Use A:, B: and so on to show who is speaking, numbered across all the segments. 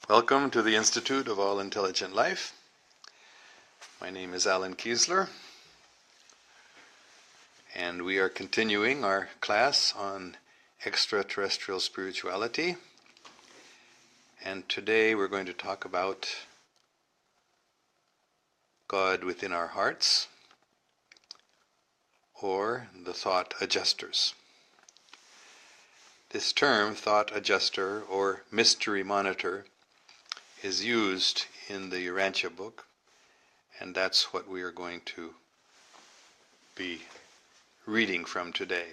A: Welcome to the Institute of All Intelligent Life. My name is Allan Keislar, and we are continuing our class on extraterrestrial spirituality. And today we're going to talk about God within our hearts, or the thought adjusters. This term, thought adjuster or mystery monitor, is used in the Urantia book, and that's what we are going to be reading from today.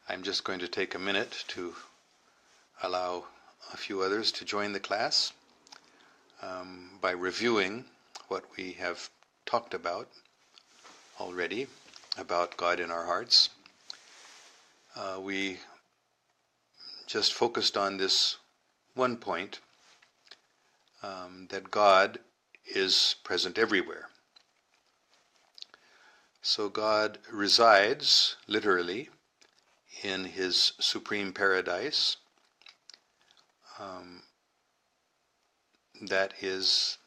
A: I'm just going to take a minute to allow a few others to join the class by reviewing what we have talked about already about God in our hearts. We just focused on this one point, that God is present everywhere. So God resides, literally, in His supreme paradise. That is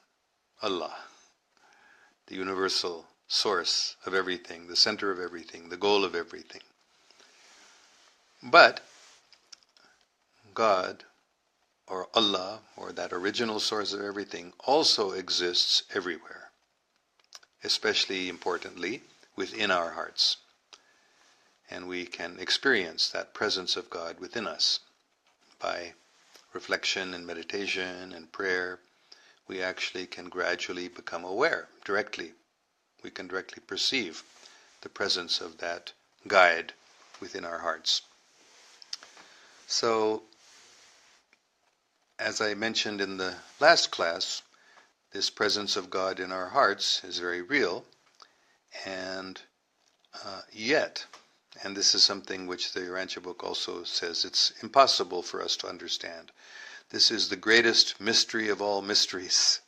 A: Allah, the universal source of everything, the center of everything, the goal of everything. But God, or Allah, or that original source of everything, also exists everywhere, especially importantly within our hearts. And we can experience that presence of God within us by reflection and meditation and prayer. We actually can gradually become aware directly. We can directly perceive the presence of that guide within our hearts. So, as I mentioned in the last class, this presence of God in our hearts is very real, and yet, and this is something which the Urantia book also says, it's impossible for us to understand. This is the greatest mystery of all mysteries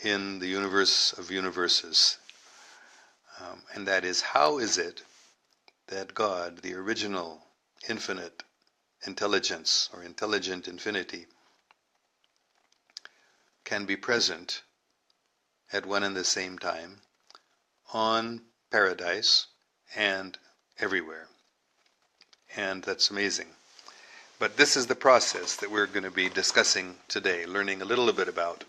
A: in the universe of universes. And that is, how is it that God, the original infinite intelligence or intelligent infinity, can be present at one and the same time on paradise and everywhere. And that's amazing. But this is the process that we're going to be discussing today, learning a little bit about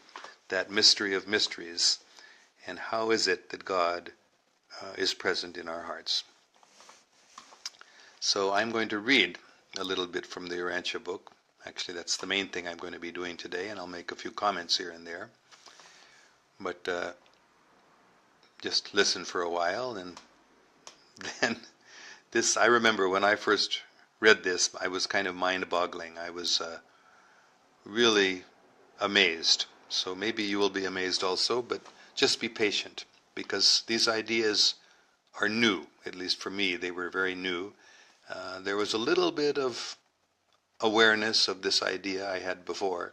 A: that mystery of mysteries and how is it that God is present in our hearts. So I'm going to read a little bit from the Urantia book. Actually, that's the main thing I'm going to be doing today, and I'll make a few comments here and there. But just listen for a while, and then this, I remember when I first read this, I was kind of mind-boggling. I was really amazed. So maybe you will be amazed also, but just be patient, because these ideas are new. At least for me, they were very new. There was a little bit of awareness of this idea I had before,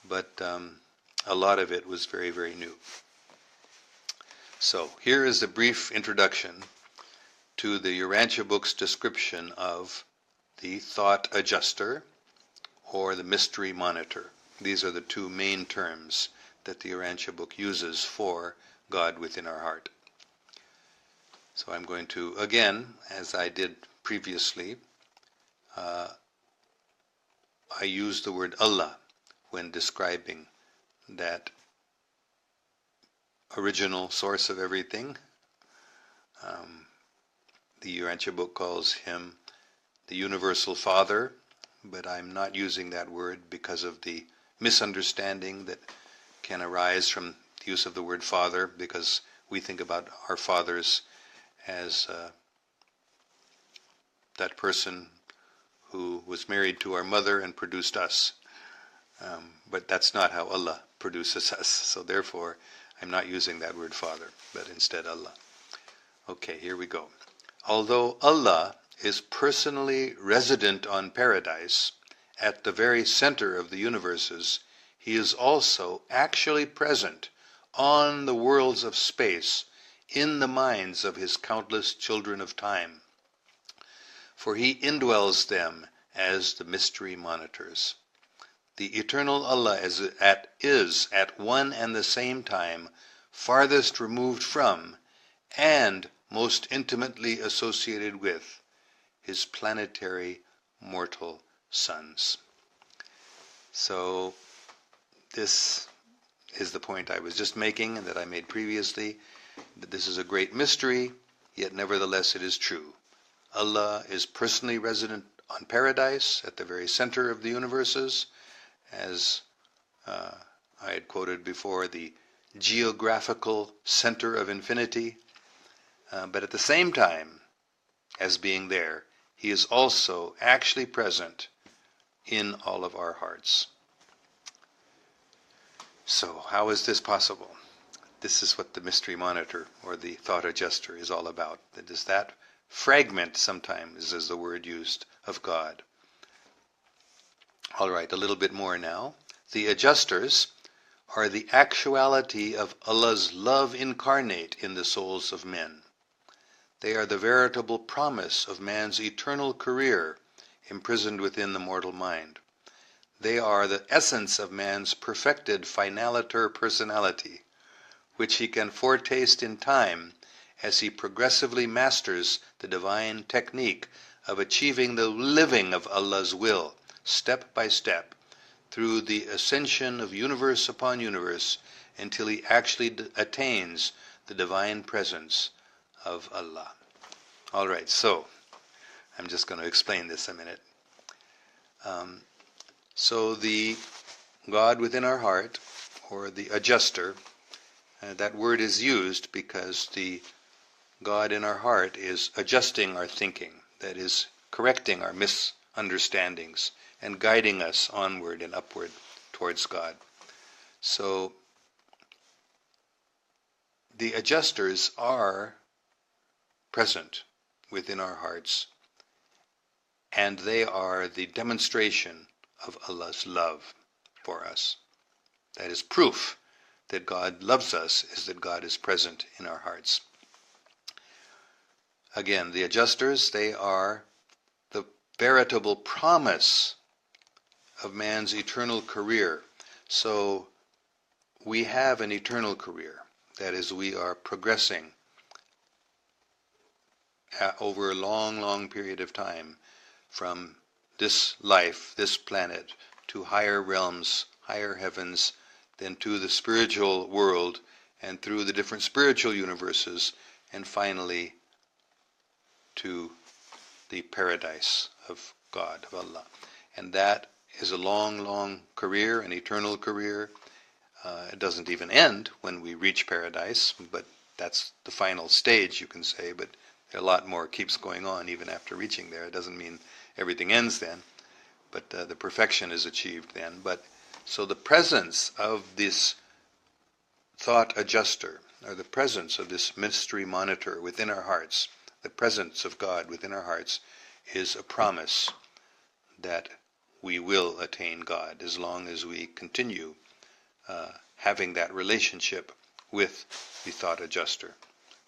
A: but a lot of it was very, very new. So here is a brief introduction to the Urantia book's description of the thought adjuster or the mystery monitor. These are the two main terms that the Urantia book uses for God within our heart. So I'm going to, again, as I did previously, I use the word Allah when describing that original source of everything. The Urantia book calls Him the universal Father, but I'm not using that word because of the misunderstanding that can arise from the use of the word Father, because we think about our fathers as that person who was married to our mother and produced us. But that's not how Allah produces us. So therefore, I'm not using that word Father, but instead Allah. Okay, here we go. Although Allah is personally resident on paradise, at the very center of the universes, He is also actually present on the worlds of space, in the minds of His countless children of time. For He indwells them as the mystery monitors. The eternal Allah is at one and the same time farthest removed from and most intimately associated with his planetary mortal sons. So this is the point I was just making and that I made previously, that this is a great mystery, yet nevertheless it is true. Allah is personally resident on paradise at the very center of the universes, as I had quoted before, the geographical center of infinity. But at the same time as being there, he is also actually present in all of our hearts. So how is this possible? This is what the mystery monitor or the thought adjuster is all about. That is that fragment, sometimes is the word used, of God. All right, a little bit more now. The adjusters are the actuality of Allah's love incarnate in the souls of men. They are the veritable promise of man's eternal career imprisoned within the mortal mind. They are the essence of man's perfected finaliter personality, which he can foretaste in time as he progressively masters the divine technique of achieving the living of Allah's will, step by step, through the ascension of universe upon universe, until he actually attains the divine presence of Allah. All right, so I'm just going to explain this a minute. So the God within our heart, or the adjuster, that word is used because the God in our heart is adjusting our thinking, that is, correcting our misunderstandings and guiding us onward and upward towards God. So the adjusters are present within our hearts, and they are the demonstration of Allah's love for us. That is proof that God loves us, is that God is present in our hearts. Again, the adjusters, they are the veritable promise of man's eternal career. So we have an eternal career. That is, we are progressing over a long, long period of time from this life, this planet, to higher realms, higher heavens, then to the spiritual world, and through the different spiritual universes, and finally to the paradise of God, of Allah. And that is a long, long career, an eternal career. It doesn't even end when we reach paradise, but that's the final stage, you can say, but a lot more keeps going on even after reaching there. It doesn't mean everything ends then, but the perfection is achieved then. But so the presence of this thought adjuster, or the presence of this mystery monitor within our hearts, the presence of God within our hearts, is a promise that we will attain God as long as we continue having that relationship with the thought adjuster.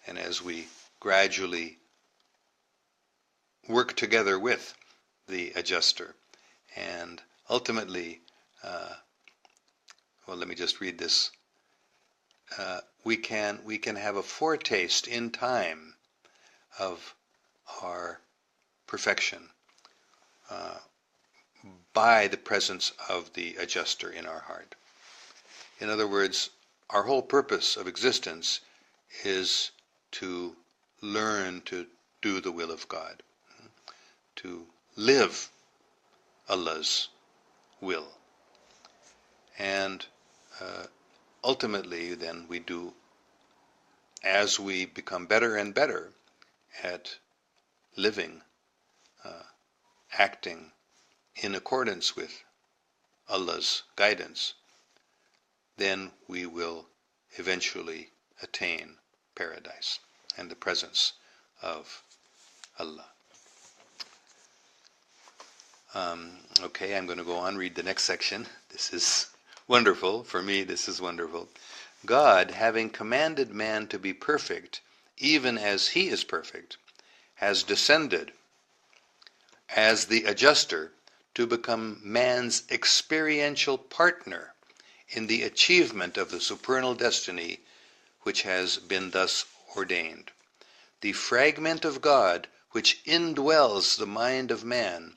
A: And as we gradually work together with the adjuster, and ultimately, well, let me just read this. We can have a foretaste in time of our perfection by the presence of the adjuster in our heart. In other words, our whole purpose of existence is to learn to do the will of God, to live Allah's will. And ultimately, then, we do, as we become better and better at living, acting in accordance with Allah's guidance, then we will eventually attain paradise and the presence of Allah. Okay, I'm going to go on, read the next section. This is wonderful. For me, this is wonderful. God, having commanded man to be perfect, even as he is perfect, has descended as the adjuster to become man's experiential partner in the achievement of the supernal destiny which has been thus ordained. The fragment of God which indwells the mind of man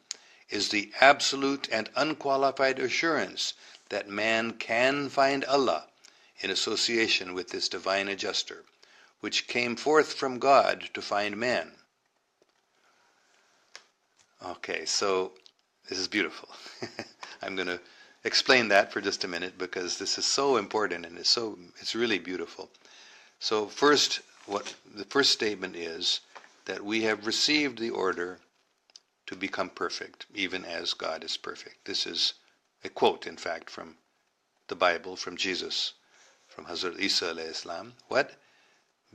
A: is the absolute and unqualified assurance that man can find Allah in association with this divine adjuster, which came forth from God to find man. Okay, so this is beautiful. I'm going to explain that for just a minute because this is so important and it's really beautiful. So first, the first statement is that we have received the order to become perfect, even as God is perfect. This is a quote, in fact, from the Bible, from Jesus, from Hazrat Isa alayhi salam. What?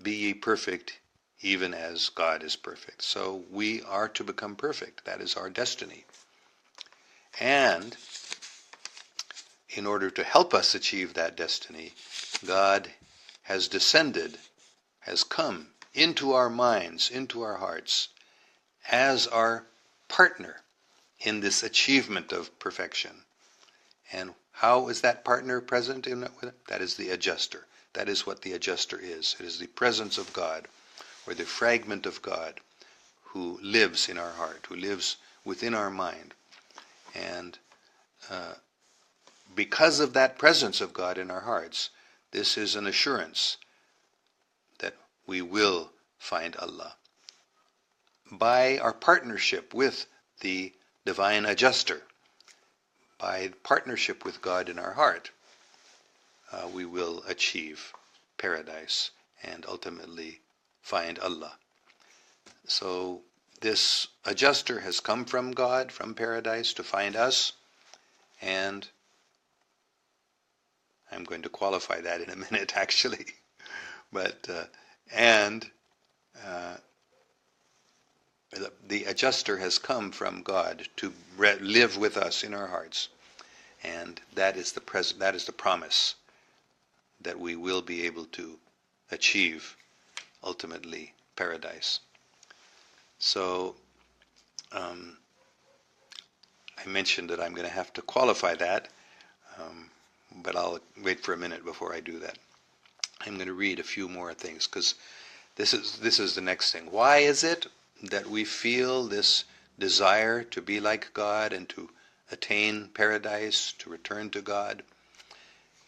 A: Be ye perfect, even as God is perfect. So we are to become perfect. That is our destiny. And in order to help us achieve that destiny, God has descended, has come into our minds, into our hearts, as our partner in this achievement of perfection. And how is that partner present in it? That is the adjuster. That is what the adjuster is. It is the presence of God, or the fragment of God, who lives in our heart, who lives within our mind. And because of that presence of God in our hearts, this is an assurance that we will find Allah. By our partnership with the divine adjuster, by partnership with God in our heart, we will achieve paradise and ultimately find Allah. So this adjuster has come from God, from paradise, to find us, and I'm going to qualify that in a minute, actually. But the adjuster has come from God to live with us in our hearts, and that is the promise that we will be able to achieve ultimately paradise. So I mentioned that I'm going to have to qualify that, but I'll wait for a minute before I do that. I'm going to read a few more things because this is the next thing. Why is it that we feel this desire to be like God and to attain paradise, to return to God?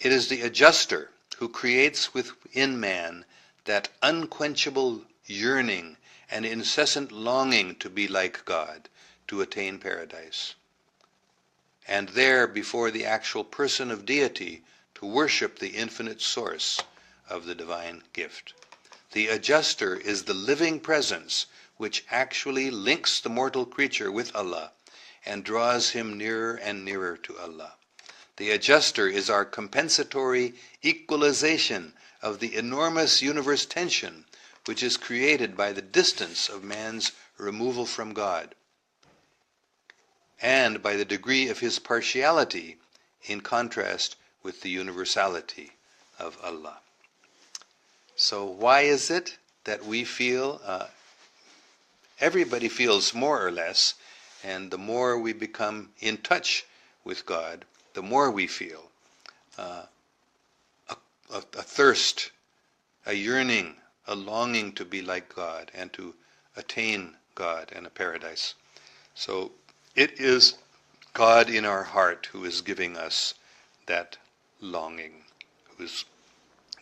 A: It is the adjuster who creates within man that unquenchable yearning and incessant longing to be like God, to attain paradise. And there, before the actual person of deity, to worship the infinite source of the divine gift. The adjuster is the living presence which actually links the mortal creature with Allah and draws him nearer and nearer to Allah. The adjuster is our compensatory equalization of the enormous universe tension which is created by the distance of man's removal from God and by the degree of his partiality in contrast with the universality of Allah. So why is it that we feel, everybody feels more or less, and the more we become in touch with God, the more we feel a thirst, a yearning, a longing to be like God and to attain God and a paradise. So it is God in our heart who is giving us that longing, who is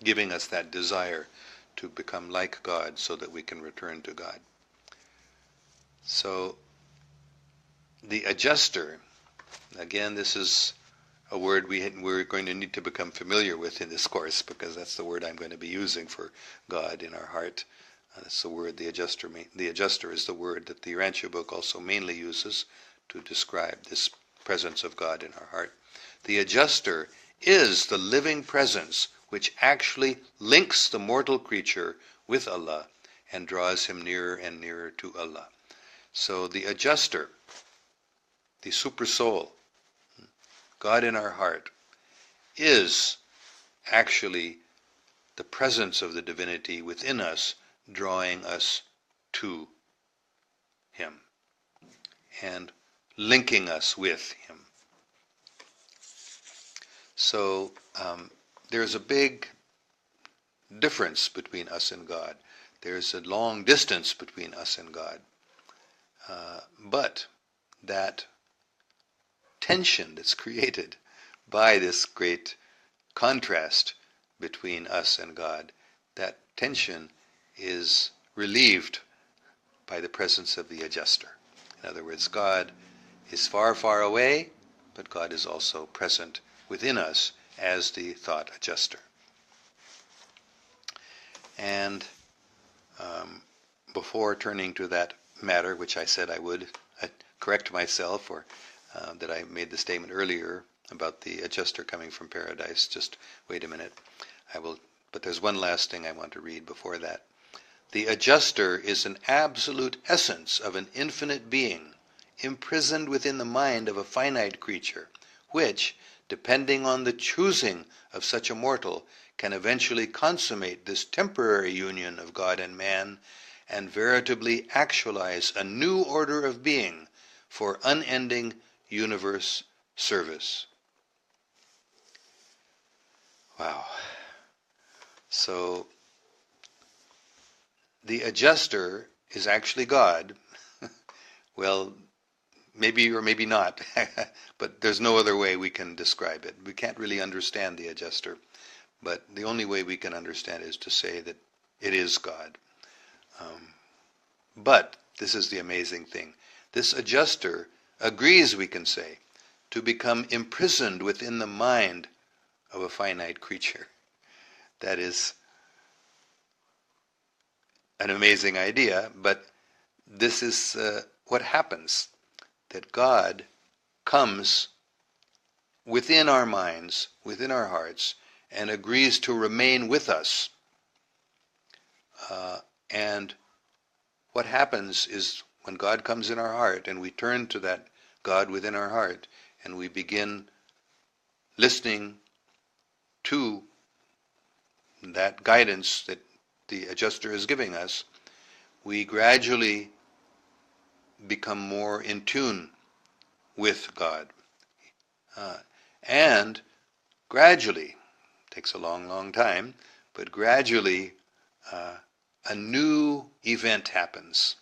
A: giving us that desire to become like God so that we can return to God. So the adjuster, again, this is a word we're going to need to become familiar with in this course, because that's the word I'm going to be using for God in our heart. That's the word the adjuster. The adjuster is the word that the Urantia book also mainly uses to describe this presence of God in our heart. The adjuster is the living presence which actually links the mortal creature with Allah and draws him nearer and nearer to Allah. So the adjuster, the super soul, God in our heart, is actually the presence of the divinity within us, drawing us to him and linking us with Him. So there's a big difference between us and God. There's a long distance between us and God. But that tension that's created by this great contrast between us and God, that tension is relieved by the presence of the adjuster. In other words, God is far, far away, but God is also present within us as the thought adjuster. And before turning to that matter, which I said I would correct myself, or that I made the statement earlier about the adjuster coming from paradise, just wait a minute. But there's one last thing I want to read before that. The adjuster is an absolute essence of an infinite being, imprisoned within the mind of a finite creature, which, depending on the choosing of such a mortal, can eventually consummate this temporary union of God and man, and veritably actualize a new order of being for unending universe service. Wow. So, the adjuster is actually God. Well, maybe or maybe not, but there's no other way we can describe it. We can't really understand the adjuster, but the only way we can understand is to say that it is God. But this is the amazing thing. This adjuster agrees, we can say, to become imprisoned within the mind of a finite creature. That is an amazing idea, but this is what happens, that God comes within our minds, within our hearts, and agrees to remain with us. And what happens is when God comes in our heart and we turn to that God within our heart and we begin listening to that guidance that the adjuster is giving us, we gradually become more in tune with God. And gradually, takes a long, long time, but gradually a new event happens.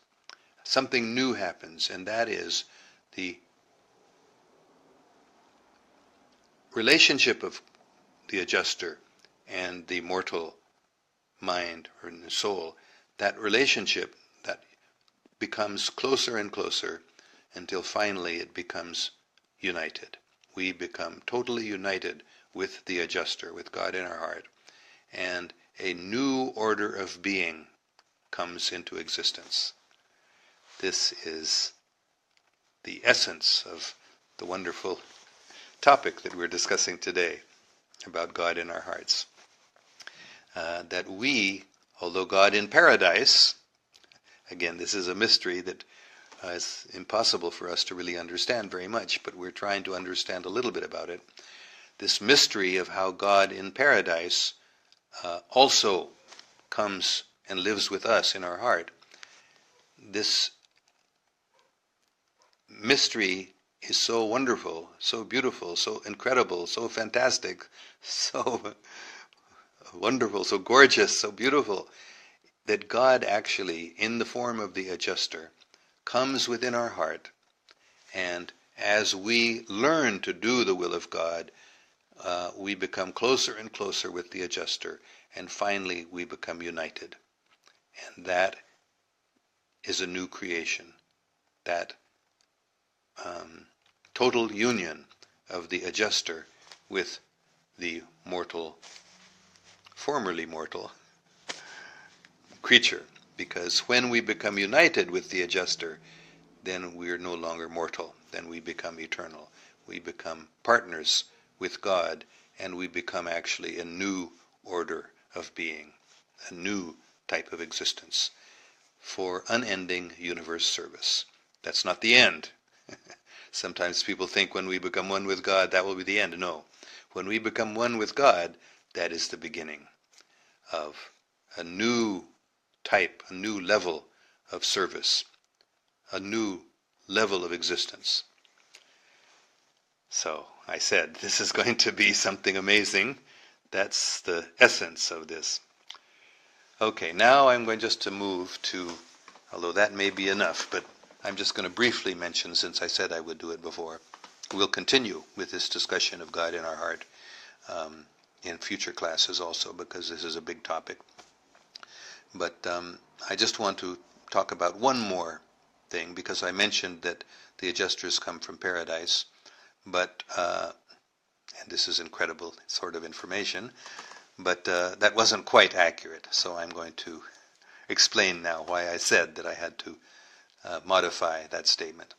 A: Something new happens, and that is the relationship of the adjuster and the mortal mind or the soul. That relationship that becomes closer and closer until finally it becomes united. We become totally united with the adjuster, with God in our heart, and a new order of being comes into existence. This is the essence of the wonderful topic that we're discussing today about God in our hearts. That we, although God in paradise, again, this is a mystery that is impossible for us to really understand very much, but we're trying to understand a little bit about it. This mystery of how God in paradise also comes and lives with us in our heart. This mystery is so wonderful, so beautiful, so incredible, so fantastic, so wonderful, so gorgeous, so beautiful, that God actually, in the form of the adjuster, comes within our heart, and as we learn to do the will of God, we become closer and closer with the adjuster, and finally we become united. And that is a new creation, that total union of the adjuster with the mortal, formerly mortal creature. Because when we become united with the adjuster, then we are no longer mortal, then we become eternal. We become partners with God, and we become actually a new order of being, a new type of existence for unending universe service. That's not the end. Sometimes people think when we become one with God, that will be the end. No. When we become one with God, that is the beginning of a new type, a new level of service, a new level of existence. So I said, this is going to be something amazing. That's the essence of this. Okay, now I'm going just to move to, although that may be enough, but I'm just going to briefly mention, since I said I would do it before, we'll continue with this discussion of God in our heart in future classes also, because this is a big topic. But I just want to talk about one more thing, because I mentioned that the adjusters come from paradise, but, and this is incredible sort of information, but that wasn't quite accurate, so I'm going to explain now why I said that I had to modify that statement.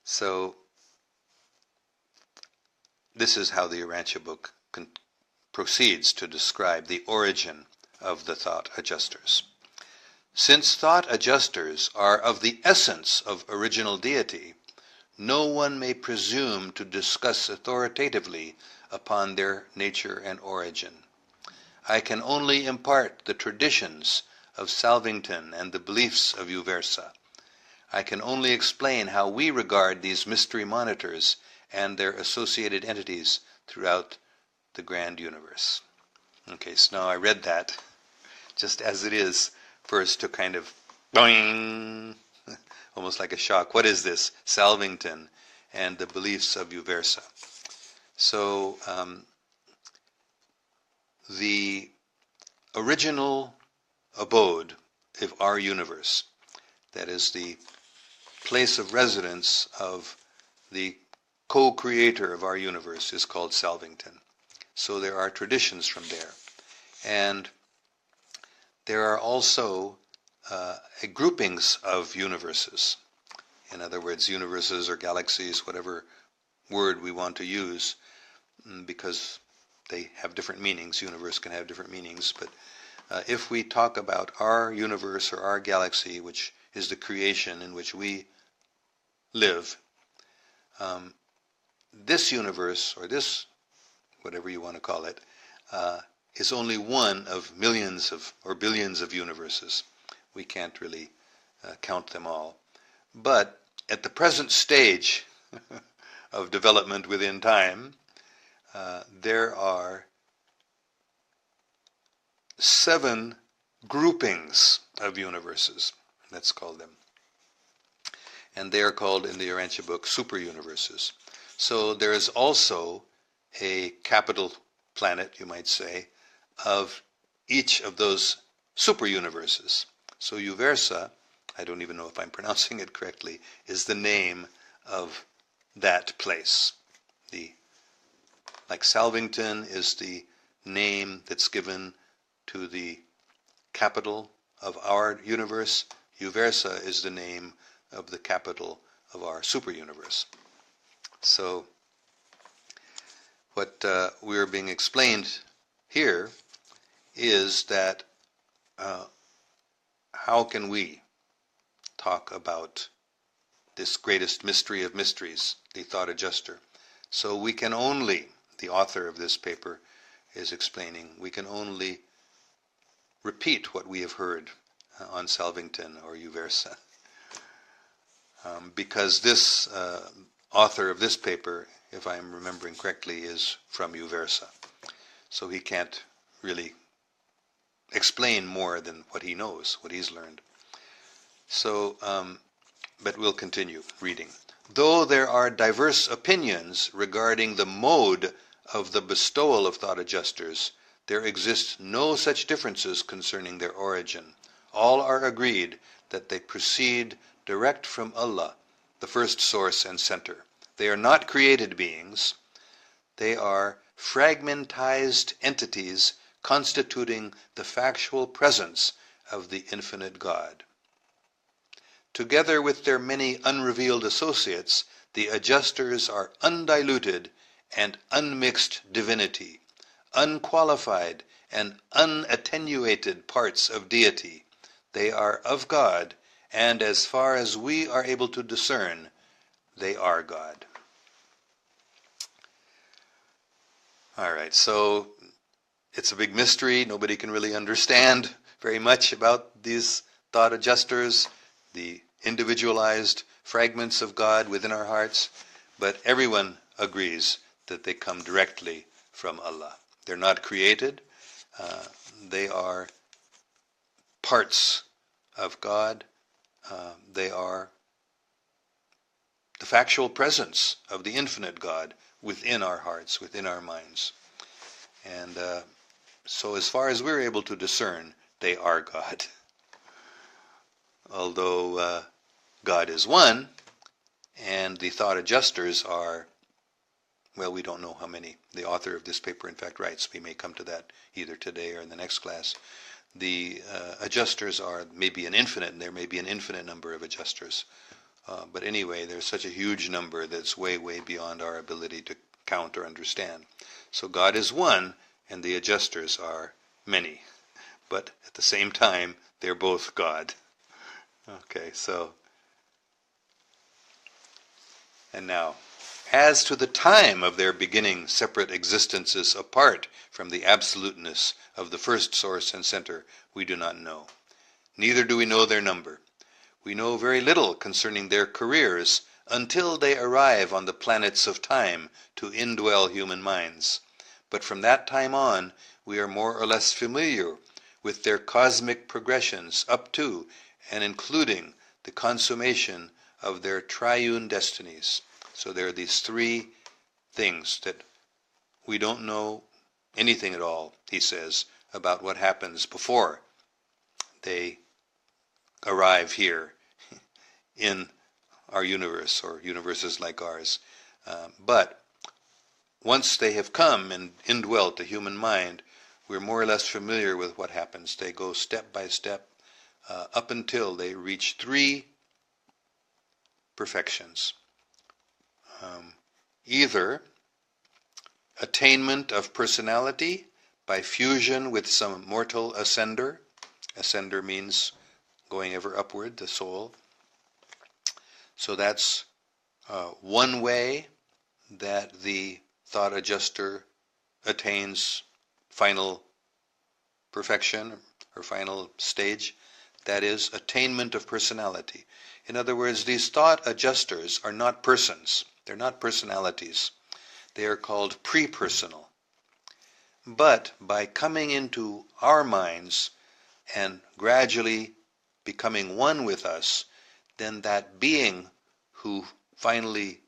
A: So this is how the Urantia book proceeds to describe the origin of the thought adjusters. Since thought adjusters are of the essence of original deity, no one may presume to discuss authoritatively upon their nature and origin. I can only impart the traditions of Salvington and the beliefs of Uversa. I can only explain how we regard these mystery monitors and their associated entities throughout the grand universe. Okay, so now I read that just as it is, first to kind of boing, almost like a shock. What is this? Salvington and the beliefs of Uversa. So the original abode of our universe, that is the place of residence of the co-creator of our universe, is called Salvington. So there are traditions from there. And there are also groupings of universes. In other words, universes or galaxies, whatever word we want to use, because they have different meanings. Universe can have different meanings. But if we talk about our universe or our galaxy, which is the creation in which we live, this universe, or this, whatever you want to call it, is only one of millions of or billions of universes. We can't really count them all. But at the present stage of development within time, there are 7 groupings of universes, let's call them. And they are called in the Urantia book super universes. So there is also a capital planet, you might say, of each of those super universes. So Uversa, I don't even know if I'm pronouncing it correctly, is the name of that place. Like Salvington is the name that's given to the capital of our universe, Uversa is the name of the capital of our super universe. So what we are being explained here is that how can we talk about this greatest mystery of mysteries, the thought adjuster? So we can only, the author of this paper is explaining, we can only repeat what we have heard on Salvington or Uversa. Because this author of this paper, if I'm remembering correctly, is from Uversa. So he can't really explain more than what he knows, what he's learned. So, but we'll continue reading. Though there are diverse opinions regarding the mode of the bestowal of thought adjusters, there exist no such differences concerning their origin. All are agreed that they proceed direct from Allah, the first source and center. They are not created beings. They are fragmentized entities constituting the factual presence of the infinite God. Together with their many unrevealed associates, the adjusters are undiluted and unmixed divinity, unqualified and unattenuated parts of deity. They are of God, and as far as we are able to discern, they are God. All right, so it's a big mystery. Nobody can really understand very much about these thought adjusters, the individualized fragments of God within our hearts. but everyone agrees that they come directly from Allah. They're not created. They are parts of God. They are the factual presence of the infinite God within our hearts, within our minds. And so as far as we're able to discern, they are God. Although God is one, and the thought adjusters are, well, we don't know how many. The author of this paper, in fact, writes. We may come to that either today or in the next class. The adjusters are maybe an infinite, and there may be an infinite number of adjusters. But anyway, there's such a huge number that's way, way beyond our ability to count or understand. So God is one, and the adjusters are many. But at the same time, they're both God. Okay, so, and now, as to the time of their beginning separate existences apart from the absoluteness of the first source and center, we do not know. Neither do we know their number. We know very little concerning their careers until they arrive on the planets of time to indwell human minds. But from that time on, we are more or less familiar with their cosmic progressions up to and including the consummation of their triune destinies. So there are these three things that we don't know anything at all, he says, about what happens before they arrive here in our universe, or universes like ours. But once they have come and indwelt the human mind, we're more or less familiar with what happens. They go step by step up until they reach three perfections. Either attainment of personality by fusion with some mortal ascender. Ascender means going ever upward, the soul. So that's one way that the thought adjuster attains final perfection or final stage. That is attainment of personality. In other words, these thought adjusters are not persons. They're not personalities. They are called pre-personal. But by coming into our minds and gradually becoming one with us, then that being who finally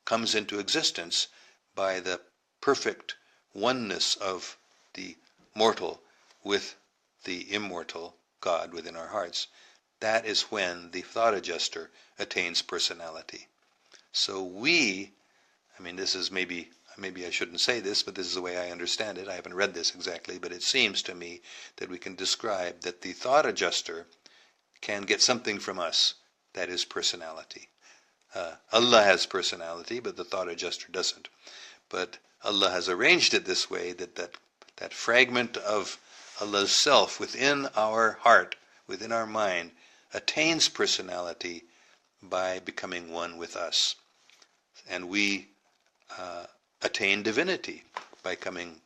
A: comes into existence by the perfect oneness of the mortal with the immortal God within our hearts, that is when the thought adjuster attains personality. So this is maybe I shouldn't say this, but this is the way I understand it. I haven't read this exactly, but it seems to me that we can describe that the thought adjuster can get something from us that is personality. Allah has personality, but the thought adjuster doesn't. But Allah has arranged it this way that fragment of Allah's self within our heart, within our mind, attains personality by becoming one with us. And we attain divinity by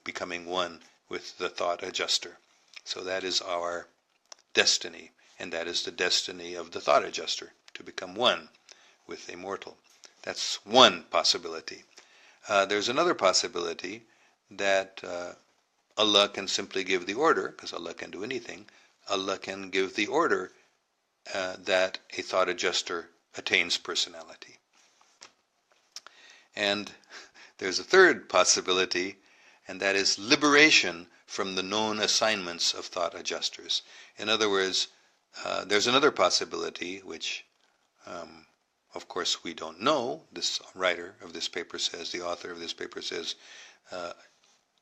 A: becoming one with the thought adjuster. So that is our destiny, and that is the destiny of the thought adjuster, to become one with a mortal. That's one possibility. There's another possibility that Allah can simply give the order, because Allah can do anything. Allah can give the order that a thought adjuster attains personality. And there's a third possibility, and that is liberation from the known assignments of thought adjusters. In other words, there's another possibility, which, of course, we don't know. This writer of this paper says, the author of this paper says,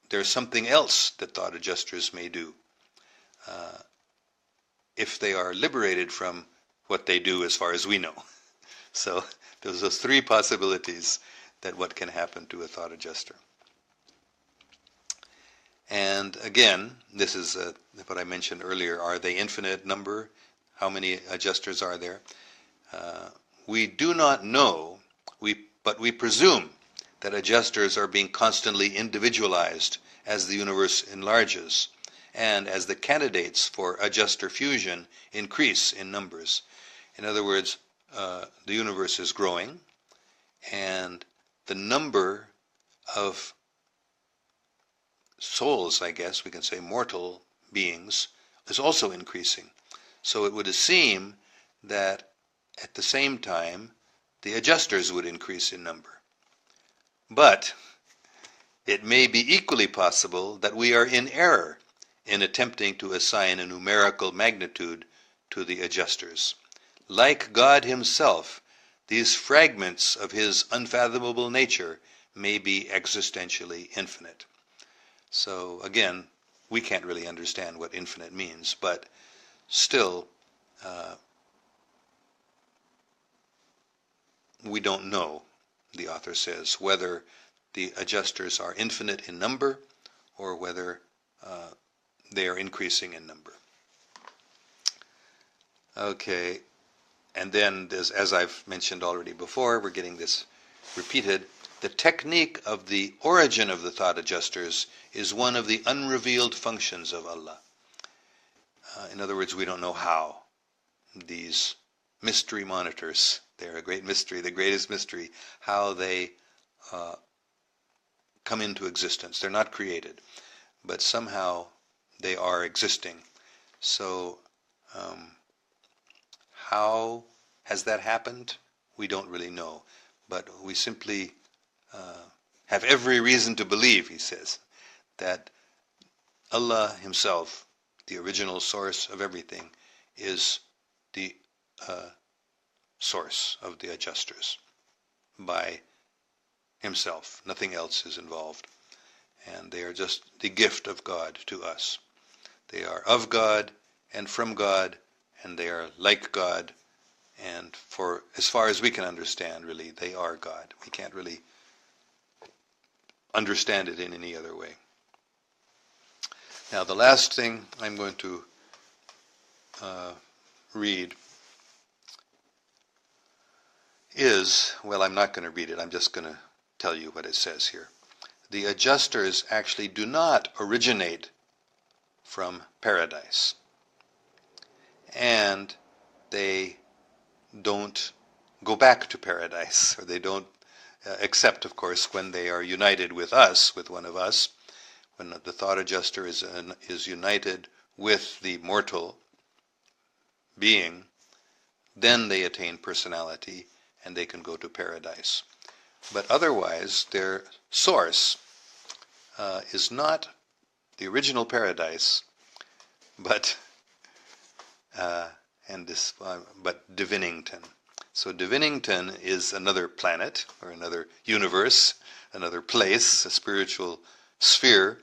A: there's something else that thought adjusters may do if they are liberated from what they do as far as we know. So there's those three possibilities that what can happen to a thought adjuster. And again, this is what I mentioned earlier. Are they infinite number? How many adjusters are there? We do not know, but we presume that adjusters are being constantly individualized as the universe enlarges and as the candidates for adjuster fusion increase in numbers. In other words, the universe is growing, and the number of souls, I guess we can say mortal beings, is also increasing. So it would seem that at the same time the adjusters would increase in number. But it may be equally possible that we are in error in attempting to assign a numerical magnitude to the adjusters. Like God himself, these fragments of his unfathomable nature may be existentially infinite. So again, we can't really understand what infinite means, but still, we don't know, the author says, whether the adjusters are infinite in number or whether they are increasing in number. Okay, and then as I've mentioned already before, we're getting this repeated. The technique of the origin of the thought adjusters is one of the unrevealed functions of Allah. In other words, we don't know how these mystery monitors, they're a great mystery, the greatest mystery, how they come into existence. They're not created, but somehow they are existing. So how has that happened? We don't really know, but we simply have every reason to believe, he says, that Allah himself, the original source of everything, is the source of the adjusters by himself. Nothing else is involved. And they are just the gift of God to us. They are of God and from God, and they are like God, and for as far as we can understand, really, they are God. We can't really understand it in any other way. Now, the last thing I'm going to read is, well, I'm not going to read it, I'm just going to tell you what it says here. The adjusters actually do not originate from paradise, and they don't go back to paradise, or they don't except, of course, when they are united with us, with one of us. When the thought adjuster is united with the mortal being, then they attain personality and they can go to paradise. But otherwise, their source is not the original paradise, but Divinington. So Divinington is another planet, or another universe, another place, a spiritual sphere.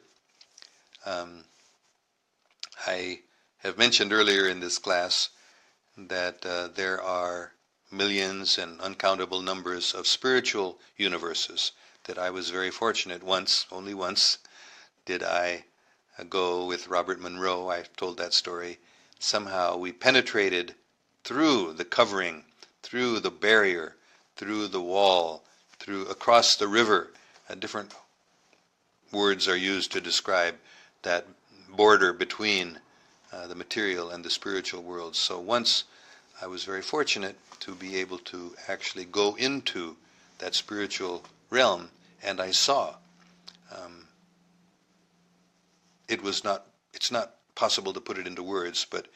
A: I have mentioned earlier in this class that there are millions and uncountable numbers of spiritual universes, that I was very fortunate once, only once, did I go with Robert Monroe. I've told that story. Somehow we penetrated through the covering, through the barrier, through the wall, across the river. Different words are used to describe that border between the material and the spiritual world. So once I was very fortunate to be able to actually go into that spiritual realm, and I saw. It's not possible to put it into words, but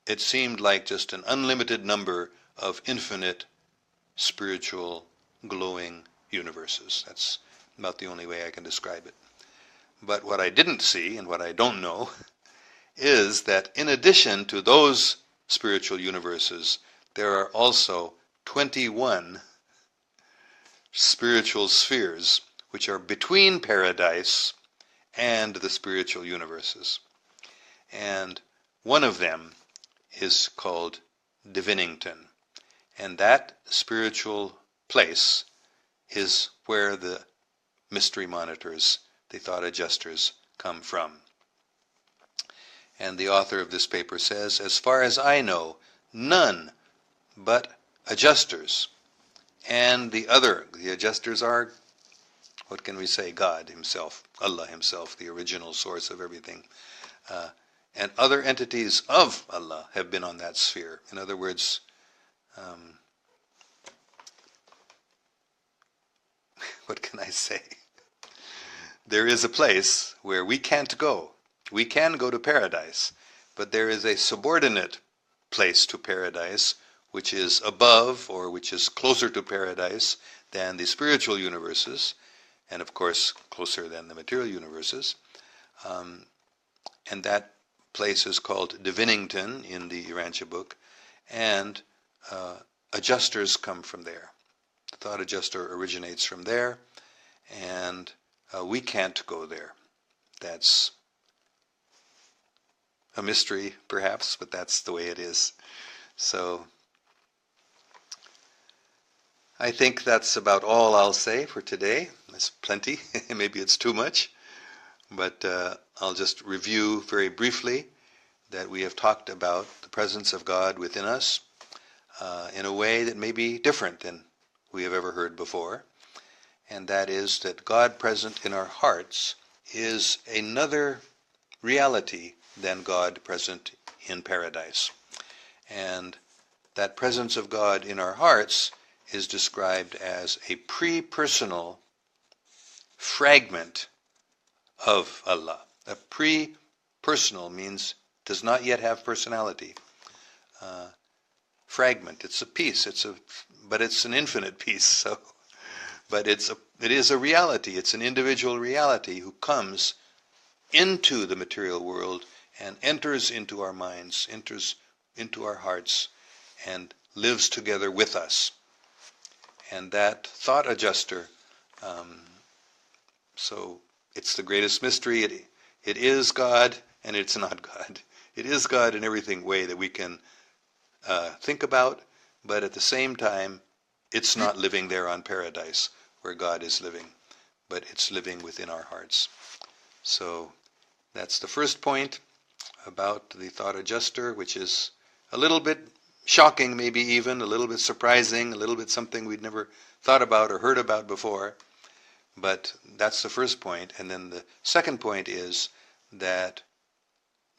A: it seemed like just an unlimited number of infinite spiritual glowing universes. That's about the only way I can describe it. But what I didn't see, and what I don't know, is that in addition to those spiritual universes, there are also 21 spiritual spheres which are between paradise and the spiritual universes. And one of them is called Divinington. And that spiritual place is where the mystery monitors, the thought adjusters, come from. And the author of this paper says, as far as I know, none but adjusters. And the adjusters are, what can we say, God himself, Allah himself, the original source of everything. And other entities of Allah have been on that sphere. In other words, say. There is a place where we can't go. We can go to paradise, but there is a subordinate place to paradise, which is above, or which is closer to paradise than the spiritual universes, and of course closer than the material universes. And that place is called Divinity in the Urantia book, and adjusters come from there. The thought adjuster originates from there, and we can't go there. That's a mystery, perhaps, but that's the way it is. So I think that's about all I'll say for today. That's plenty. Maybe it's too much, but I'll just review very briefly that we have talked about the presence of God within us in a way that may be different than we have ever heard before, and that is that God present in our hearts is another reality than God present in paradise. And that presence of God in our hearts is described as a pre-personal fragment of Allah. A pre-personal means does not yet have personality. Fragment, it's a piece, but it's an infinite piece. So, but it is a reality. It's an individual reality who comes into the material world and enters into our minds, enters into our hearts, and lives together with us. And that thought adjuster, so it's the greatest mystery. It is God, and it's not God. It is God in everything way that we can think about, but at the same time, it's not living there on paradise where God is living, but it's living within our hearts. So that's the first point about the thought adjuster, which is a little bit shocking, maybe even, a little bit surprising, a little bit something we'd never thought about or heard about before. But that's the first point. And then the second point is that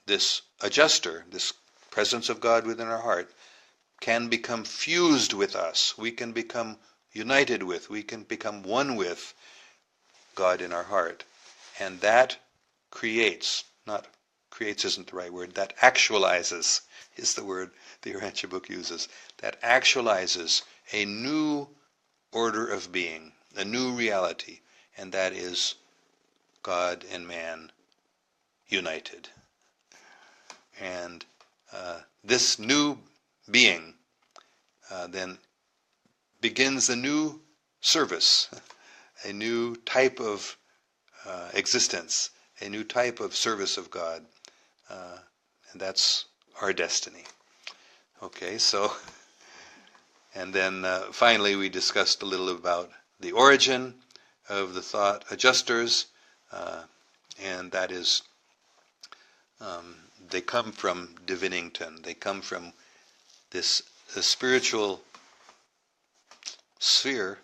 A: this adjuster, this presence of God within our heart, can become fused with us. We can become united with, we can become one with God in our heart. And that creates, not creates isn't the right word, that actualizes is the word the Urantia book uses. That actualizes a new order of being, a new reality, and that is God and man united. And this new being then begins a new service, a new type of existence, a new type of service of God, and that's our destiny. Okay, so, and then finally we discussed a little about the origin of the thought adjusters, and that is they come from Divinity. They come from this spiritual sphere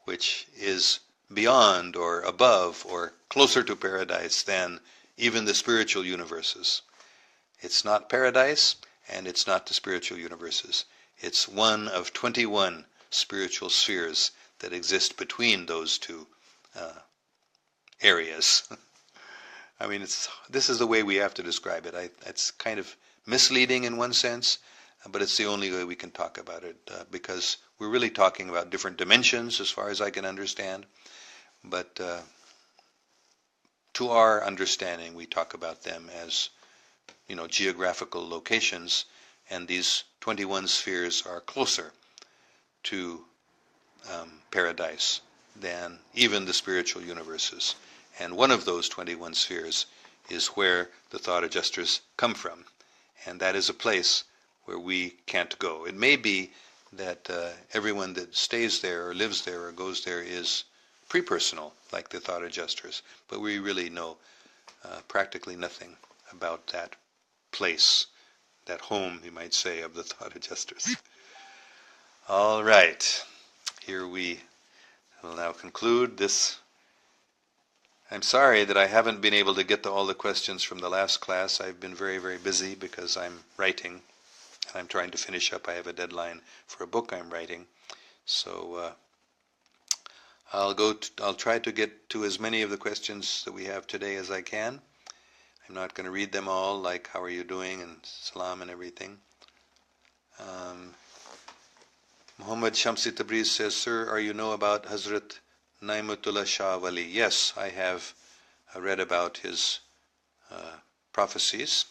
A: which is beyond or above or closer to paradise than even the spiritual universes. It's not paradise, and it's not the spiritual universes. It's one of 21 spiritual spheres that exist between those two areas. I mean, this is the way we have to describe it. It's kind of misleading in one sense, but it's the only way we can talk about it, because we're really talking about different dimensions as far as I can understand. But to our understanding, we talk about them as, geographical locations, and these 21 spheres are closer to paradise than even the spiritual universes. And one of those 21 spheres is where the thought adjusters come from. And that is a place where we can't go. It may be that everyone that stays there or lives there or goes there is pre-personal, like the thought adjusters, but we really know practically nothing about that place, that home, you might say, of the thought adjusters. All right, here we will now conclude this. I'm sorry that I haven't been able to get to all the questions from the last class. I've been very, very busy because I'm writing, and I'm trying to finish up. I have a deadline for a book I'm writing. So I'll try to get to as many of the questions that we have today as I can. I'm not going to read them all, like how are you doing and salam and everything. Muhammad Shamsi Tabriz says, Sir, are you know about Hazrat Naimatullah Shah Wali? Yes, I have read about his prophecies.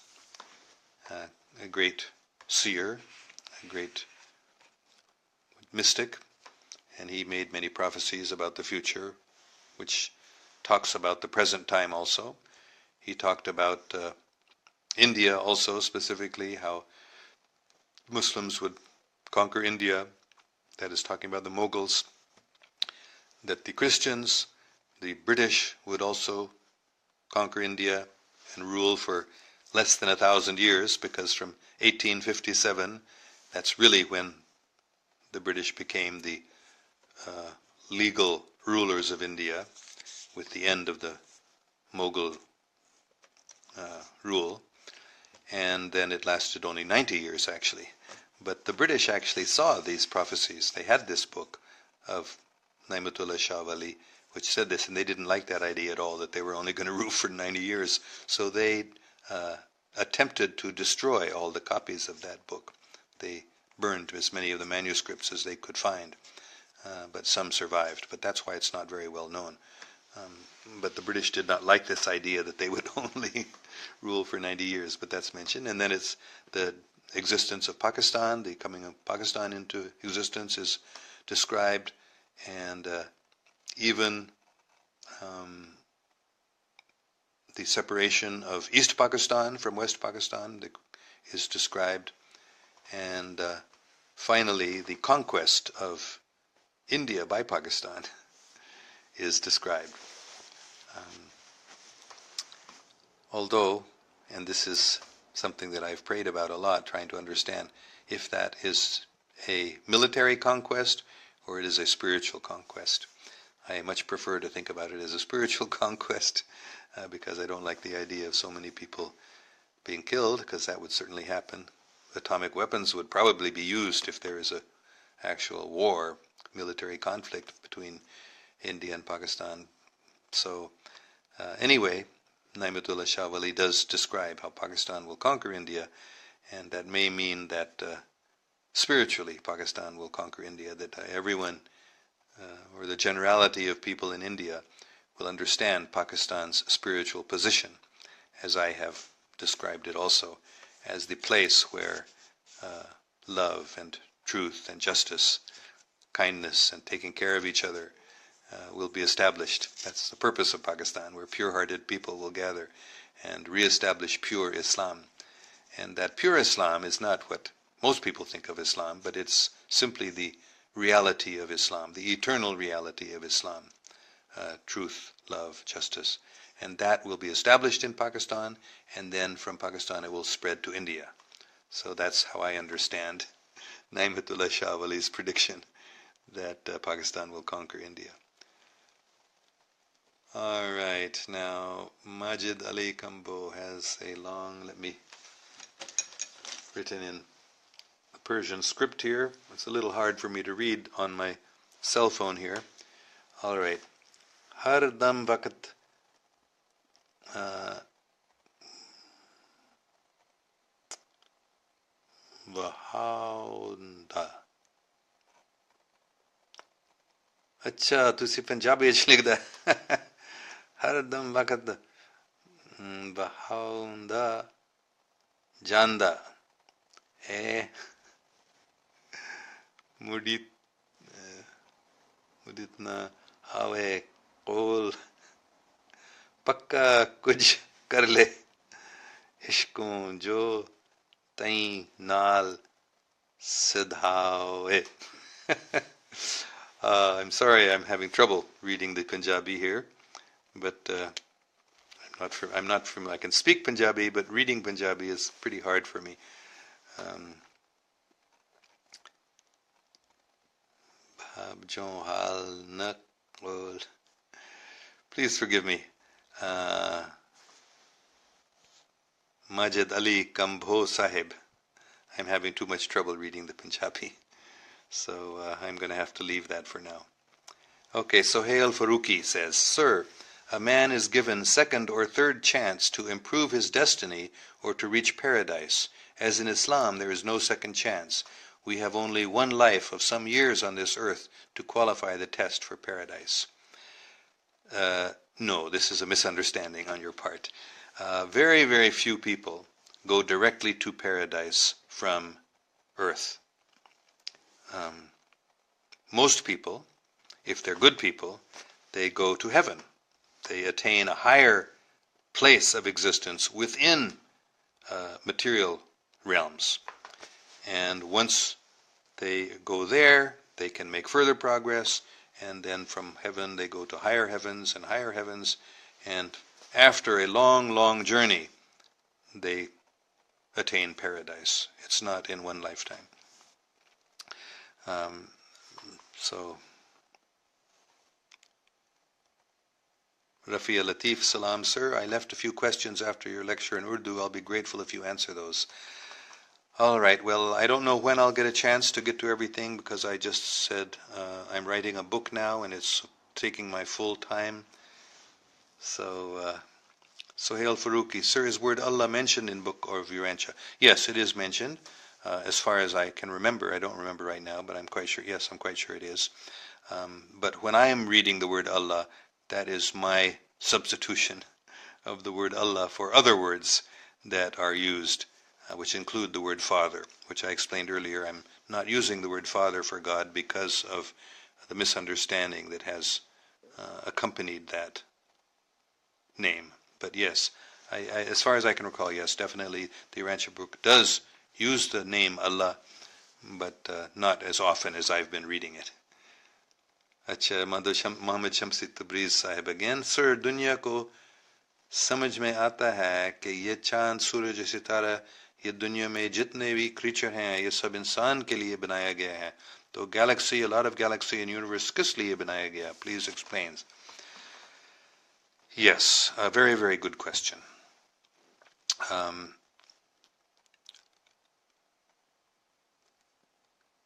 A: A great seer, a great mystic, and he made many prophecies about the future, which talks about the present time also. He talked about India also, specifically how Muslims would conquer India. That is talking about the Mughals. That the Christians, the British, would also conquer India and rule for less than 1,000 years, because from 1857, that's really when the British became the legal rulers of India, with the end of the Mughal rule. And then it lasted only 90 years, actually. But the British actually saw these prophecies. They had this book of Naimatullah Shah Wali, which said this, and they didn't like that idea at all, that they were only going to rule for 90 years. So they attempted to destroy all the copies of that book. They burned as many of the manuscripts as they could find, but some survived. But that's why it's not very well known. But the British did not like this idea that they would only rule for 90 years, but that's mentioned. And then it's the existence of Pakistan, the coming of Pakistan into existence is described, and even the separation of East Pakistan from West Pakistan is described, and finally the conquest of India by Pakistan is described. Although, and this is something that I've prayed about a lot, trying to understand if that is a military conquest or it is a spiritual conquest. I much prefer to think about it as a spiritual conquest, because I don't like the idea of so many people being killed, because that would certainly happen. Atomic weapons would probably be used if there is a actual war, military conflict between India and Pakistan. So anyway, Naimatullah Shah Wali does describe how Pakistan will conquer India, and that may mean that spiritually Pakistan will conquer India, that everyone, or the generality of people in India, will understand Pakistan's spiritual position, as I have described it also, as the place where love and truth and justice, kindness and taking care of each other will be established. That's the purpose of Pakistan, where pure-hearted people will gather and re-establish pure Islam. And that pure Islam is not what most people think of Islam, but it's simply the reality of Islam, the eternal reality of Islam, truth, love, justice. And that will be established in Pakistan, and then from Pakistan it will spread to India. So that's how I understand Naimatullah Shah Wali's prediction that Pakistan will conquer India. All right, now Majid Ali Kambo has a long, written in a Persian script here. It's a little hard for me to read on my cell phone here. All right. Har dam waqt ਵਹਾਉਂਦਾ ਅੱਛਾ ਤੁਸੀਂ ਪੰਜਾਬੀ ਵਿੱਚ ਲਿਖਦਾ ਹਰ ਦਮ ਵਕਤ ਵਹਾਉਂਦਾ ਜਾਂਦਾ ਹੈ ਮੁੜਿਤ ਨਾ ਆਵੇ ਕੋਲ ਪੱਕਾ ਕੁਝ ਕਰ ਲੈ ਇਸ਼ਕੋਂ ਜੋ ਤਈ ਨਾਲ ਸਿਧਾਵੇ. I'm sorry, I'm having trouble reading the Punjabi here, but I'm not from. I can speak Punjabi, but reading Punjabi is pretty hard for me. Please forgive me. Majid Ali Kambho Sahib. I'm having too much trouble reading the Punjabi, so I'm going to have to leave that for now. Okay, Sohail Faruqi says, Sir, a man is given second or third chance to improve his destiny or to reach paradise. As in Islam, there is no second chance. We have only one life of some years on this earth to qualify the test for paradise. No, this is a misunderstanding on your part. Very, very few people go directly to paradise from earth. Most people, if they're good people, they go to heaven. They attain a higher place of existence within material realms. And once they go there, they can make further progress, and then from heaven they go to higher heavens, and after a long, long journey, they attain paradise. It's not in one lifetime. So, Rafia Latif, salam, sir. I left a few questions after your lecture in Urdu. I'll be grateful if you answer those. All right, well, I don't know when I'll get a chance to get to everything because I just said I'm writing a book now and it's taking my full time. So, Sohail Faruqi, sir, is word Allah mentioned in Book of Urantia? Yes, it is mentioned. As far as I can remember, I don't remember right now, but I'm quite sure, yes, I'm quite sure it is. But when I am reading the word Allah, that is my substitution of the word Allah for other words that are used, which include the word Father, which I explained earlier. I'm not using the word Father for God because of the misunderstanding that has accompanied that name. But yes, as far as I can recall, yes, definitely the Urantia book does use the name Allah, but not as often as I've been reading it. अच्छा, Muhammad Shamsi Tabriz Sahib again. Sir, दुनिया को समझ में आता है कि ये चांद, सूरज, सितारा, ये दुनिया में जितने भी creature हैं, ये सब इंसान के लिए बनाया गया है. तो galaxy, a lot of galaxy and universe, किस लिए बनाया गया? Please explain. Yes, a very, very good question.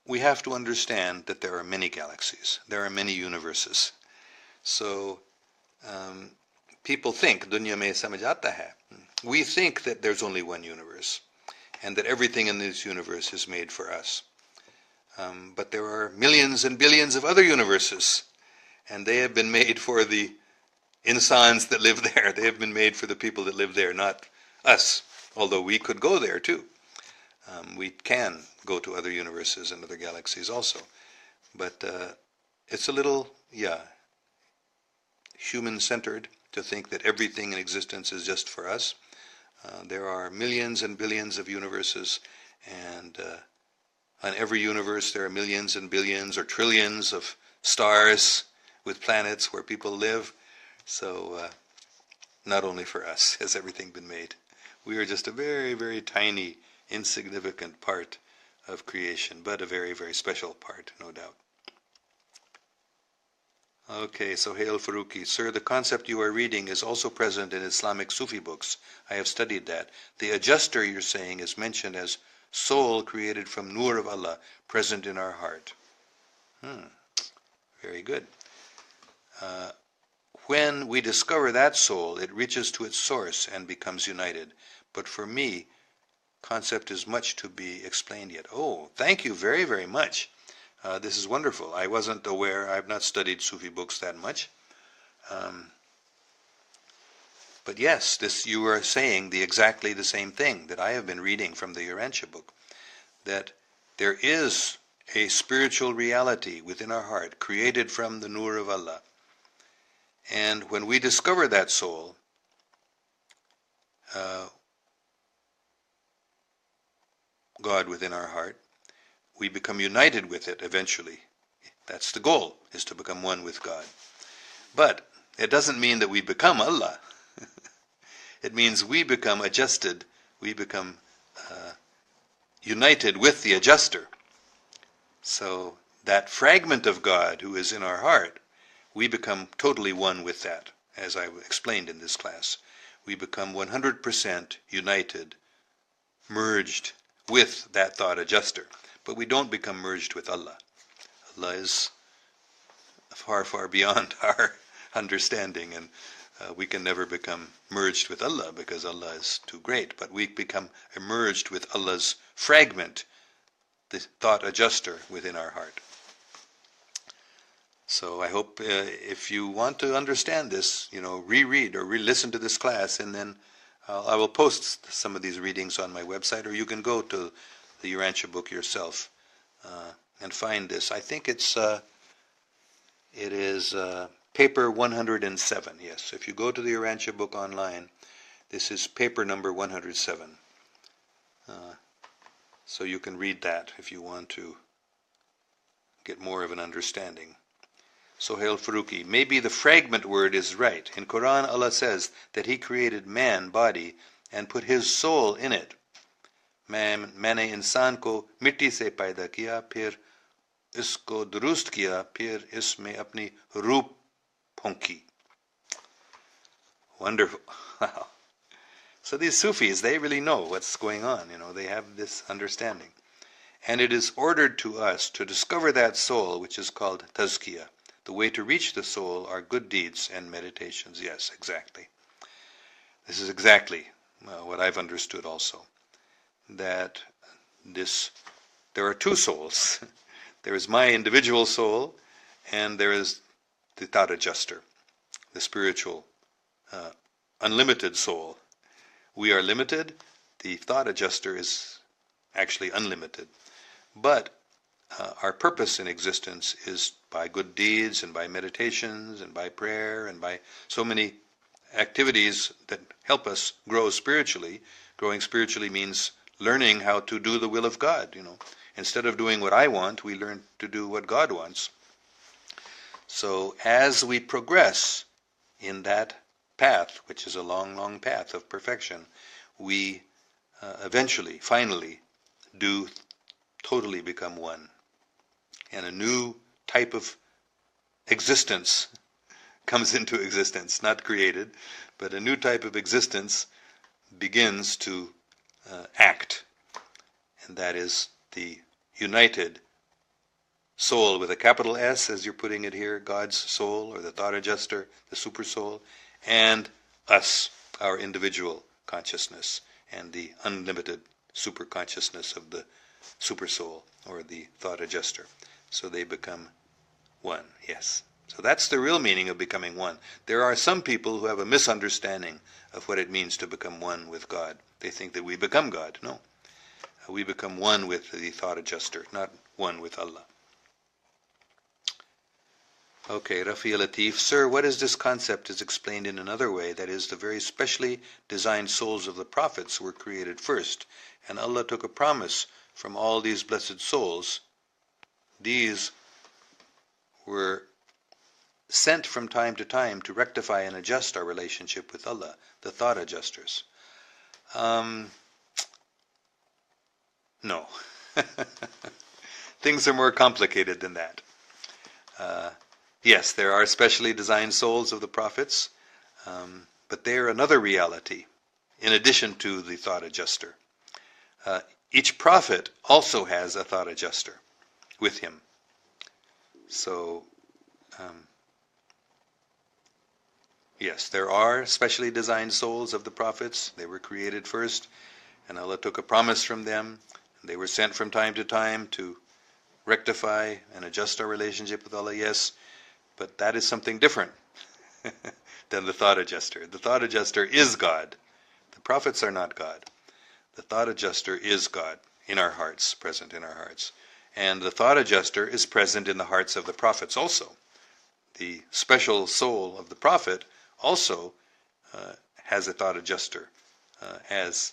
A: We have to understand that there are many galaxies. There are many universes. So, people think, dunya mein samajh aata hai. We think that there's only one universe, and that everything in this universe is made for us. But there are millions and billions of other universes, and they have been made for the insans that live there. They have been made for the people that live there, not us, although we could go there too. We can go to other universes and other galaxies also. But it's a little, human-centered to think that everything in existence is just for us. There are millions and billions of universes, and on every universe there are millions and billions or trillions of stars with planets where people live. So not only for us has everything been made. We are just a very, very tiny, insignificant part of creation, but a very, very special part, no doubt. Okay, Sohail Faruqi, sir, the concept you are reading is also present in Islamic Sufi books. I have studied that. The adjuster you're saying is mentioned as soul created from Nur of Allah, present in our heart. Very good. When we discover that soul, it reaches to its source and becomes united. But for me, concept is much to be explained yet. Oh, thank you very, very much. This is wonderful. I wasn't aware. I've not studied Sufi books that much. But yes, this you are saying exactly the same thing that I have been reading from the Urantia book, that there is a spiritual reality within our heart created from the Nur of Allah. And when we discover that soul, God within our heart, we become united with it eventually. That's the goal, is to become one with God. But it doesn't mean that we become Allah. It means we become adjusted, we become united with the adjuster. So that fragment of God who is in our heart, we become totally one with that, as I explained in this class. We become 100% united, merged with that thought adjuster. But we don't become merged with Allah. Allah is far, far beyond our understanding, and we can never become merged with Allah because Allah is too great, but we become merged with Allah's fragment, the thought adjuster within our heart. So I hope if you want to understand this, reread or re-listen to this class, and then I will post some of these readings on my website, or you can go to the Urantia book yourself and find this. I think it is paper 107. Yes, if you go to the Urantia book online, this is paper number 107. So you can read that if you want to get more of an understanding. Sohail Faruqi, maybe the fragment word is right. In Quran, Allah says that He created man, body, and put His soul in it. मैंने इंसान को मिट्टी से पैदा किया, फिर इसको दुरुस्त किया, फिर इसमें अपनी रूप फूंकी. Wonderful. Wow. So these Sufis, they really know what's going on. They have this understanding. And it is ordered to us to discover that soul, which is called tazkiyah. The way to reach the soul are good deeds and meditations. Yes, exactly. This is exactly what I've understood also. That there are two souls. There is my individual soul, and there is the thought adjuster, the spiritual, unlimited soul. We are limited. The thought adjuster is actually unlimited. But our purpose in existence is by good deeds and by meditations and by prayer and by so many activities that help us grow spiritually. Growing spiritually means learning how to do the will of God. Instead of doing what I want, we learn to do what God wants. So as we progress in that path, which is a long, long path of perfection, we eventually, finally, do totally become one. And a new type of existence comes into existence, not created, but a new type of existence begins to act. And that is the united soul with a capital S, as you're putting it here, God's soul, or the thought adjuster, the super soul, and us, our individual consciousness, and the unlimited super consciousness of the super soul, or the thought adjuster. So they become one, yes. So that's the real meaning of becoming one. There are some people who have a misunderstanding of what it means to become one with God. They think that we become God. No. We become one with the thought adjuster, not one with Allah. Okay, Rafi Latif. Sir, what is this concept is explained in another way, that is, the very specially designed souls of the prophets were created first, and Allah took a promise from all these blessed souls. These were sent from time to time to rectify and adjust our relationship with Allah, the thought adjusters. No. Things are more complicated than that. Yes, there are specially designed souls of the prophets, but they are another reality in addition to the thought adjuster. Each prophet also has a thought adjuster with him. So, yes, there are specially designed souls of the prophets. They were created first, and Allah took a promise from them. They were sent from time to time to rectify and adjust our relationship with Allah, yes, but that is something different than the thought adjuster. The thought adjuster is God. The prophets are not God. The thought adjuster is God in our hearts, present in our hearts. And the thought adjuster is present in the hearts of the prophets also. The special soul of the prophet also has a thought adjuster as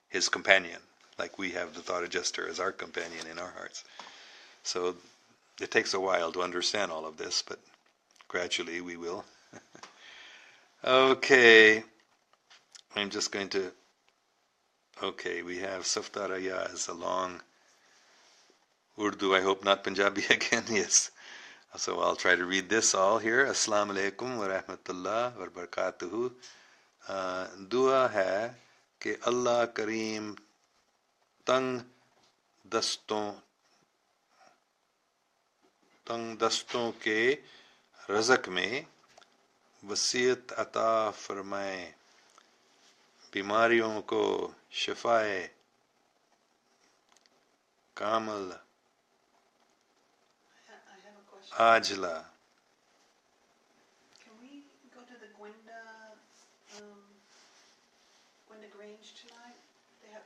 A: his companion, like we have the thought adjuster as our companion in our hearts. So it takes a while to understand all of this, but gradually we will. Okay, I'm just going to, okay, we have Saftaraya as a long Urdu, I hope not Punjabi again, yes. So I'll try to read this all here. Assalamu alaikum wa rahmatullah wa barakatuhu. Dua hai कि अल्लाह करीम तंग दस्तों के रज़क में वसीयत अता फरमाए, बीमारियों को शिफाए कामल आजला.
B: Can we go to the Gwenda Grange tonight?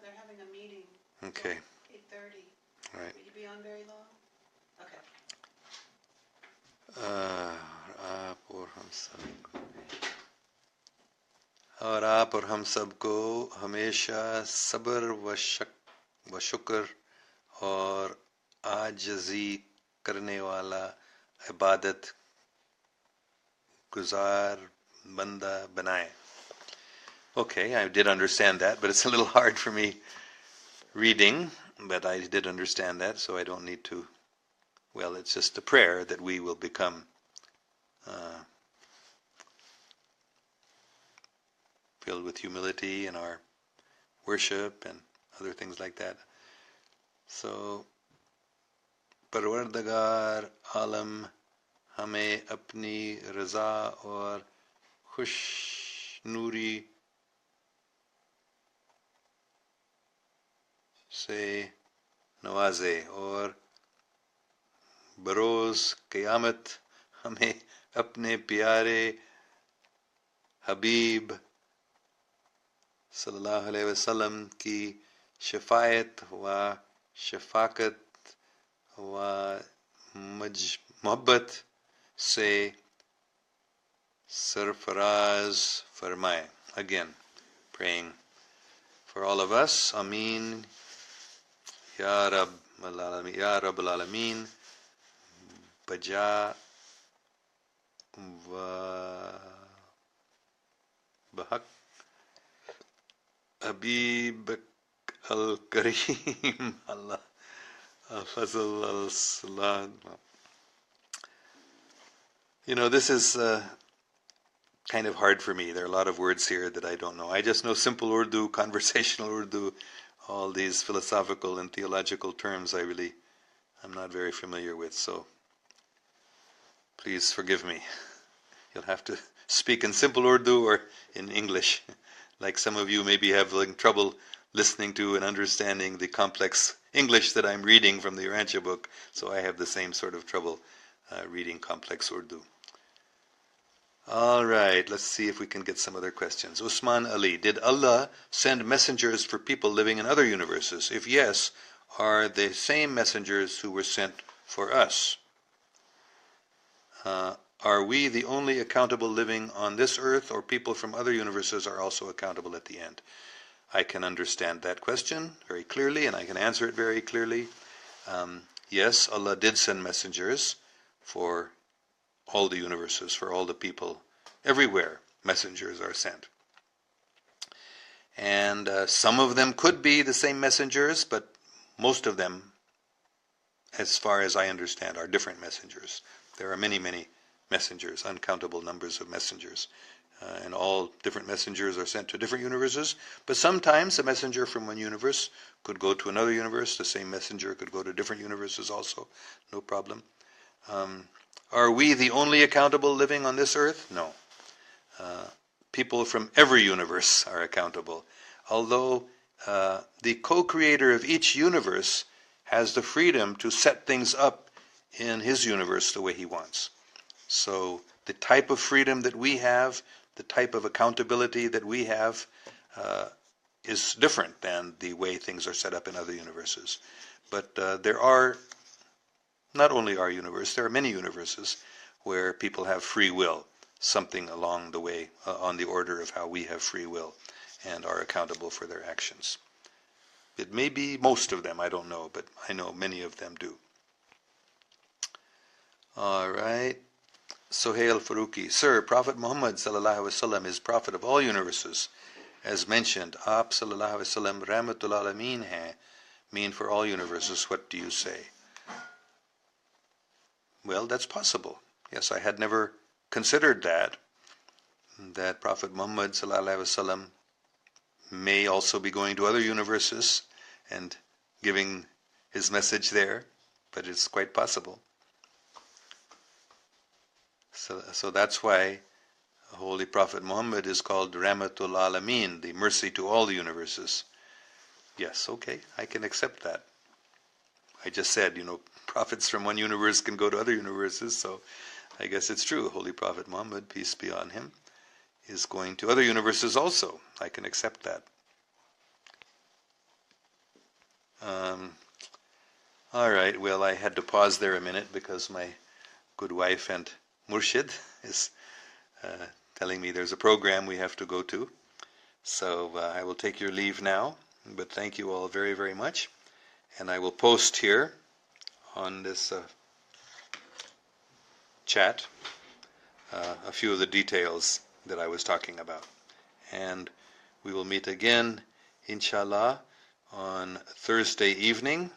B: They're having a meeting.
A: Okay.
B: 8:30.
A: Right.
B: Will you be on very long? Okay.
A: और आप और हम सबको हमेशा सब्र व शुक्र और आजिज़ी करने वाला इबादत गुजार बंदा बनाए. Okay, I did understand that, but it's a little hard for me reading, but I did understand that, so I don't need to. Well, it's just a prayer that we will become filled with humility in our worship and other things like that. So, परवरदिगार आलम हमें अपनी रज़ा और खुशनूरी से नवाजे और बरोज़ क़यामत हमें अपने प्यारे हबीब सल्लल्लाहु अलैहि वसल्लम की शफ़ाअत व शफ़ाक़त व मोहब्बत से सरफराज फरमाए. Again, praying for all of us. Ameen. Ya Rabbal Alameen. Baja wa bahak Habib al-Kareem Allah al-Fazl al-Salam. You know, this is kind of hard for me. There are a lot of words here that I don't know. I just know simple Urdu, conversational Urdu, all these philosophical and theological terms I'm not very familiar with, so please forgive me. You'll have to speak in simple Urdu or in English. Like some of you maybe have trouble listening to and understanding the complex English that I'm reading from the Urantia book, so I have the same sort of trouble reading complex Urdu. All right, let's see if we can get some other questions. Usman Ali, did Allah send messengers for people living in other universes? If yes, are the same messengers who were sent for us? Are we the only accountable living on this earth, or people from other universes are also accountable at the end? I can understand that question very clearly, and I can answer it very clearly. Yes, Allah did send messengers for all the universes, for all the people. Everywhere, messengers are sent. And some of them could be the same messengers, but most of them, as far as I understand, are different messengers. There are many, many messengers, uncountable numbers of messengers. And all different messengers are sent to different universes. But sometimes a messenger from one universe could go to another universe. The same messenger could go to different universes also. No problem. Are we the only accountable living on this earth? No. People from every universe are accountable. Although the co-creator of each universe has the freedom to set things up in his universe the way he wants. So the type of freedom that we have, the type of accountability that we have, is different than the way things are set up in other universes. But there are, not only our universe, there are many universes where people have free will, something along the way, on the order of how we have free will, and are accountable for their actions. It may be most of them, I don't know, but I know many of them do. All right. Sohail Faruqi, Sir, Prophet Muhammad sallallahu alaihi wasallam is Prophet of all universes. As mentioned, Aap sallallahu alaihi wasallam Rahmatul Alameen hai, mean for all universes. What do you say? Well, that's possible. Yes, I had never considered that Prophet Muhammad sallallahu alaihi wasallam may also be going to other universes and giving his message there, but it's quite possible. So that's why Holy Prophet Muhammad is called Rahmatul Alameen, the mercy to all the universes. Yes, okay, I can accept that. I just said, prophets from one universe can go to other universes, so I guess it's true. Holy Prophet Muhammad, peace be on him, is going to other universes also. I can accept that. All right, well, I had to pause there a minute because my good wife and Murshid is telling me there's a program we have to go to. So I will take your leave now, but thank you all very, very much. And I will post here on this chat a few of the details that I was talking about. And we will meet again, inshallah, on Thursday evening,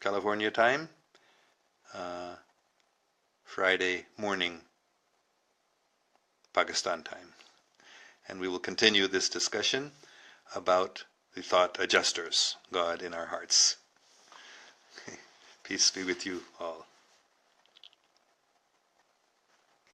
A: California time, Friday morning, Pakistan time. And we will continue this discussion about the thought adjusters, God in our hearts. Peace be with you all.